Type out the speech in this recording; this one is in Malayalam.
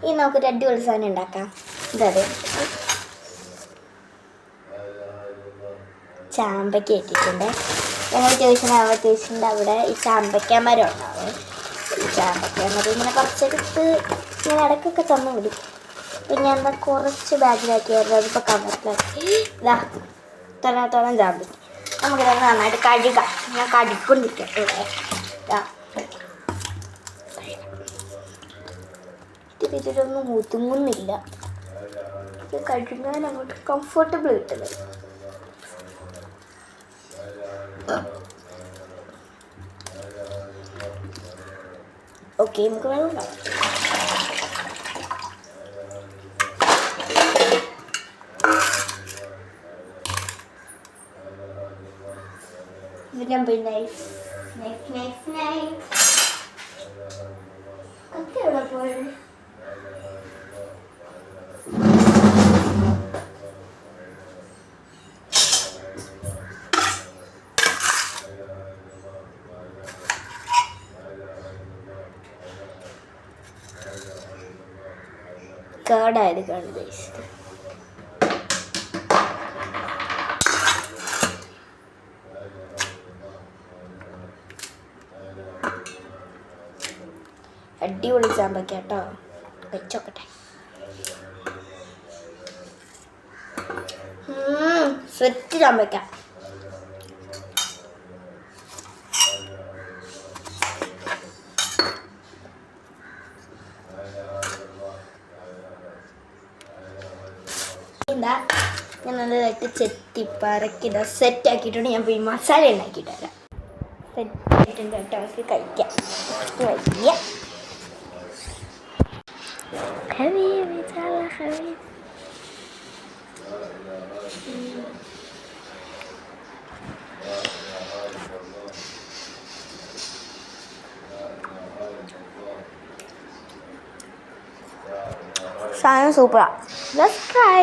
ഇനി നമുക്കൊരു അടിപൊളി സാധനം ഉണ്ടാക്കാം. ഇതതെ ചാമ്പയ്ക്ക ഇട്ടിട്ടുണ്ട്. ഞങ്ങൾ ചോദിച്ചിട്ടുണ്ട് അവിടെ ഈ ചാമ്പയ്ക്ക മരം ഉണ്ടാവും. ഈ ചാമ്പയ്ക്ക മരം ഇങ്ങനെ കുറച്ചെടുത്ത് ഇങ്ങനെ ഇടയ്ക്കൊക്കെ തന്നു വിടും. അപ്പം ഞാൻ എന്താ കുറച്ച് ബാഗിലാക്കിയായിരുന്നു. അതിപ്പോൾ കവറിലാക്കി. ഇതാ തൊള്ളാത്തോളം ചാമ്പയ്ക്ക നമുക്കിത് നന്നായിട്ട് കഴുകാം. ഞാൻ കഴുകൊണ്ടിരിക്കാം. ഇവിടെ ഇതാ ഇതിലൊന്നും ഒതുങ്ങുന്നില്ല. ഇത് കഴുകാൻ അങ്ങോട്ട് കംഫർട്ടബിൾ കിട്ടുന്നത്. ഓക്കെ, നമുക്ക് വെള്ളം ഉണ്ടാവും. എവിടെ പോയത്? കേടായത് കണ്ട് അടിപൊളി ചാമ്പയ്ക്ക കേട്ടോ. വെച്ചോക്കട്ടെ. സെറ്റ് ചാമ്പയ്ക്ക. എന്താ ഞാൻ നല്ലതായിട്ട് ചെത്തിപ്പറക്കിതാ സെറ്റാക്കിയിട്ടുണ്ട്. ഞാൻ പോയി മസാല ഉണ്ടാക്കിയിട്ട് വരാം. സെറ്റായിട്ടുണ്ട് കേട്ടോ. നമുക്ക് കഴിക്കാം. വലിയ حبيبي تعال حبيبي. സാധനം സൂപ്പറാ. Let's try.